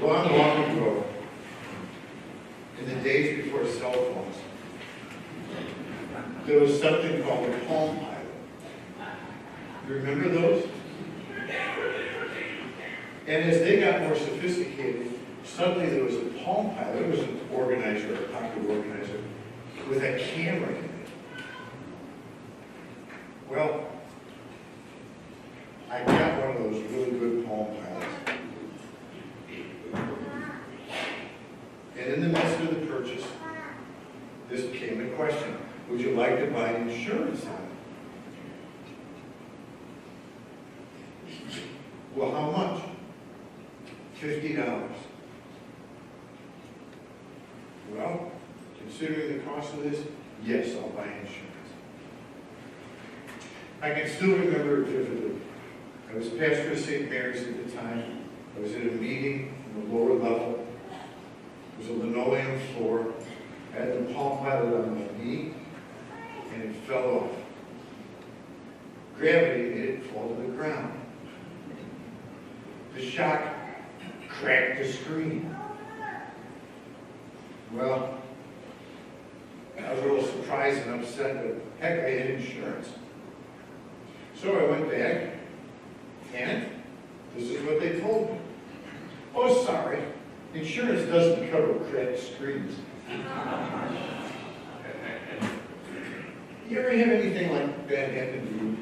Long, long ago, in the days before cell phones, there was something called a Palm Pilot. You remember those? And as they got more sophisticated, suddenly there was a Palm Pilot. It was an organizer, a pocket organizer, with a camera in it. Well, I got one of those really good Palm Pilots. And in the midst of the purchase, this became a question. Would you like to buy insurance on it? Well, how much? $50. Well, considering the cost of this, yes, I'll buy insurance. I can still remember it vividly. I was pastor of St. Mary's at the time. I was at a meeting on the lower level. It was a linoleum floor. I had the Palm Pilot on my knee, and it fell off. Gravity made it fall to the ground. The shock cracked the screen. Well, I was a little surprised and upset, but heck, I had insurance. So I went back, and this is what they told me. Oh, sorry, insurance doesn't cover cracked screens. You ever have anything like that happen to you?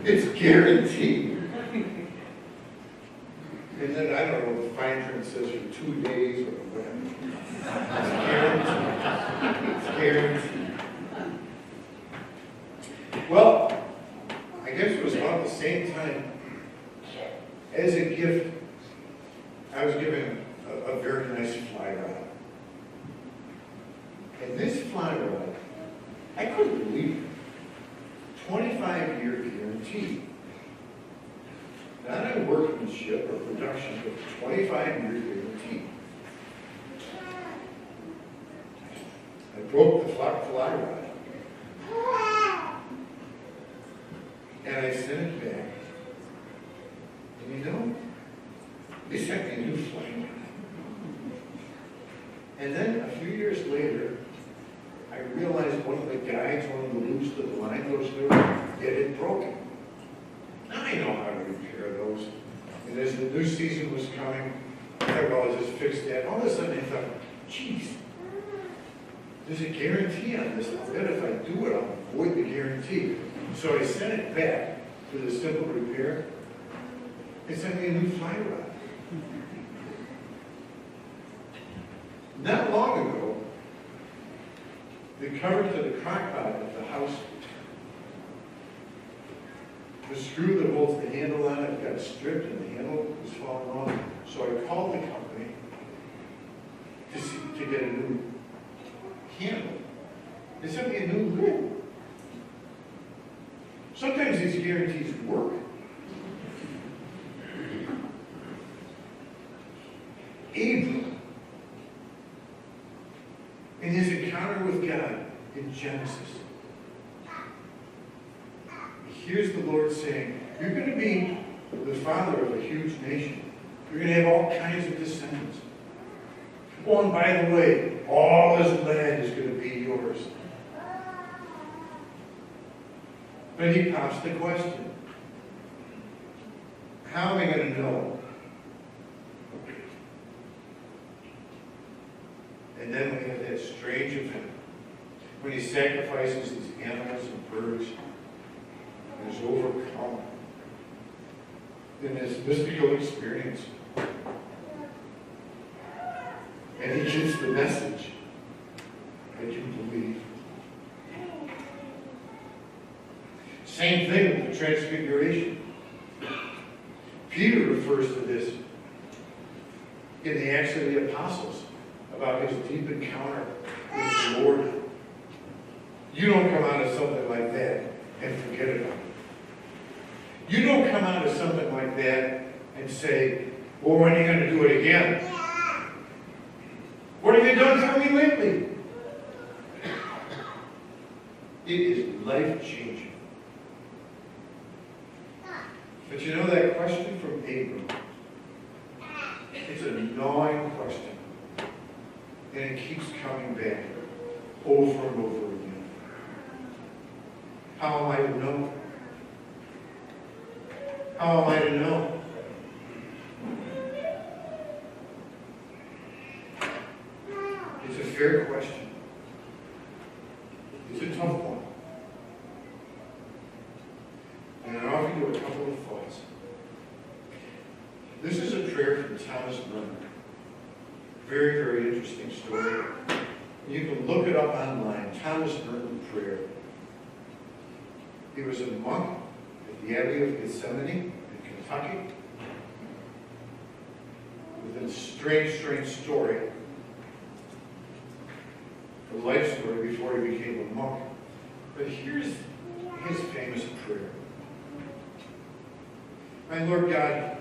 It's guaranteed. And then, I don't know, the fine print says for 2 days or whatever. It's guaranteed. It's guaranteed. Well, I guess it was about the same time. As a gift, I was given a very nice fly rod. And this fly rod, I couldn't believe it. 25-year guarantee. Not in workmanship or production, but 25-year guarantee. I broke the fly rod. And I sent it back. And you know, they sent me a new fly rod. And then a few years later, I realized one of the guides, one of the loops to the line goes through, it had broken. Now I know how to repair those. And as the new season was coming, I thought, well, I'll just fix that. All of a sudden I thought, geez, there's a guarantee on this. I'll bet if I do it, I'll avoid the guarantee. So I sent it back to the simple repair. They sent me a new fly rod. Not long ago, the cover to the crock pot at the house, the screw that holds the handle on it got stripped and the handle was falling off. So I called the company to get a new handle. They sent me a new lid. Sometimes these guarantees work. Abram, in his encounter with God in Genesis, here's the Lord saying, you're going to be the father of a huge nation. You're going to have all kinds of descendants. Oh, and by the way, all this land is going to be yours. But he pops the question, how am I going to know? And then we have that strange event when he sacrifices these animals and birds and is overcome in this mystical experience. And he gets the message that you believe. Same thing with the Transfiguration. Peter refers to this in the Acts of the Apostles about his deep encounter with the Lord. You don't come out of something like that and forget about it. You don't come out of something like that and say, well, when are you going to do it again? What have you done for me lately? It is life-changing. But you know that question from Abram? It's a gnawing question. And it keeps coming back over and over again. How am I to know? How am I to know? It's a fair question. It's a tough one. And I offer you a couple of thoughts. This is a prayer from Thomas Merton. Very, very interesting story. You can look it up online, Thomas Merton prayer. He was a monk at the Abbey of Gethsemane in Kentucky with a strange, strange story. A life story before he became a monk. But here's his famous prayer. My Lord God,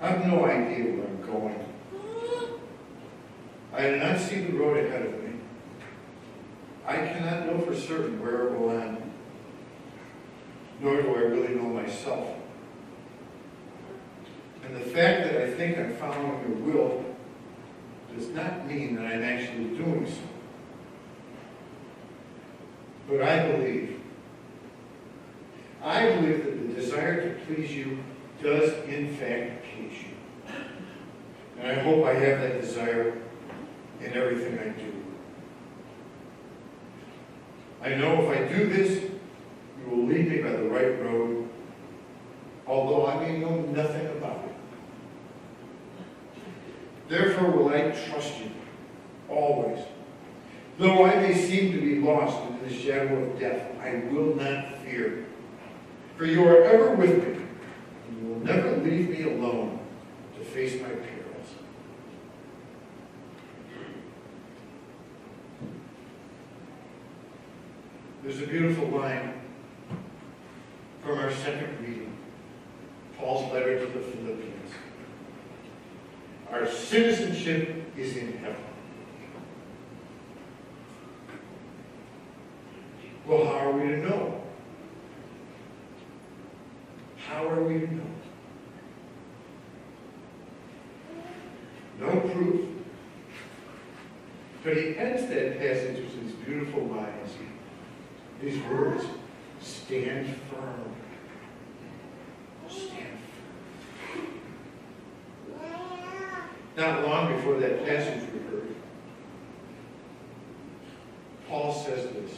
I have no idea where I'm going. I do not see the road ahead of me. I cannot know for certain where it will end. Nor do I really know myself. And the fact that I think I'm following your will does not mean that I'm actually doing so. But I believe that the desire to please you does in fact please you. And I hope I have that desire in everything I do. I know if I do this, you will lead me by the right road, although I may know nothing about it. Therefore will I trust you, always. Though I may seem to be lost in the shadow of death, I will not fear. For you are ever with me, and you will never leave me alone to face my perils. There's a beautiful line from our second reading, Paul's letter to the Philippians. Our citizenship is in heaven. Well, how are we to know? How are we to know? No proof. But he ends that passage with these beautiful lines. These words, stand firm. Stand firm. Not long before that passage we heard, Paul says this,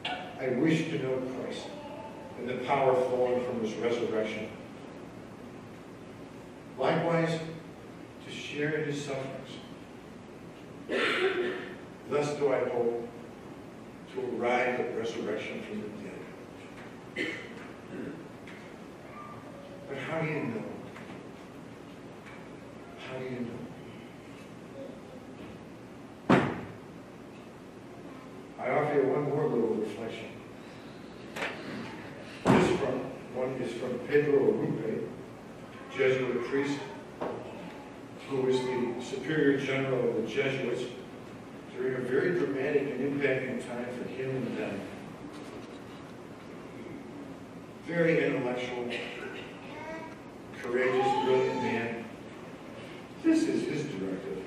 I wish to know Christ and the power flowing from his resurrection. Likewise, to share in his sufferings. Thus do I hope to arrive at resurrection from the dead. But how do you know? How do you know? I offer you one more little reflection. One is from Pedro Arrupe, Jesuit priest, who was the superior general of the Jesuits during a very dramatic and impacting time for him and them. Very intellectual, courageous, brilliant man. This is his directive.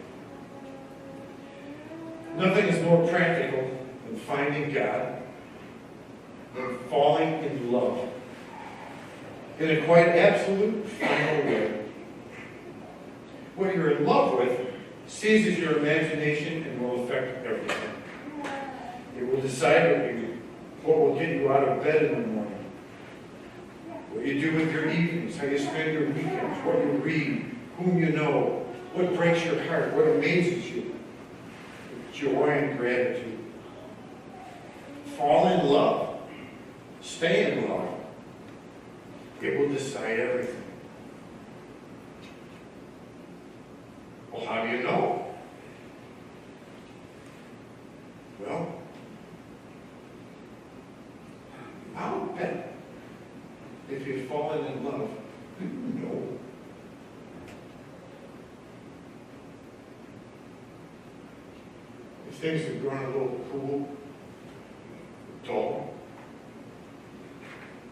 Nothing is more practical than finding God, than falling in love in a quite absolute, final way. What you're in love with seizes your imagination and will affect everything. It will decide what will get you out of bed in the morning, what you do with your evenings, how you spend your weekends, what you read, whom you know, what breaks your heart, what amazes you, with joy and gratitude. Fall in love. Stay in love. It will decide everything. Well, how do you know? Well, I'll bet if you've fallen in love, you know. If things have grown a little cool, dull,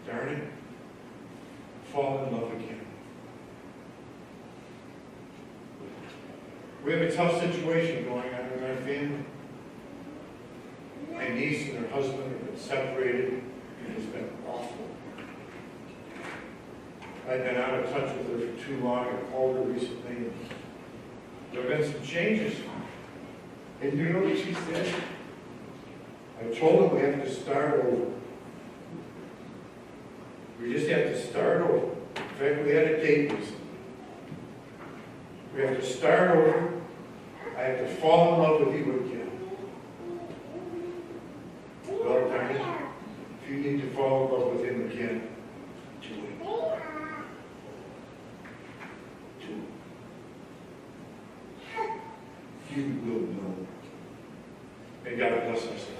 darn it, fall in love again. We have a tough situation going on in our family. My niece and her husband have been separated, and it's been awful. I've been out of touch with her for too long. I called her recently, and there have been some changes. And you know what she said? I told her we have to start over. We just have to start over. In fact, we had a date recently. We have to start over. I have to fall in love with you again. Well, darn it, if you need to fall in love with him again, do it. Do it. You will know. May God bless us.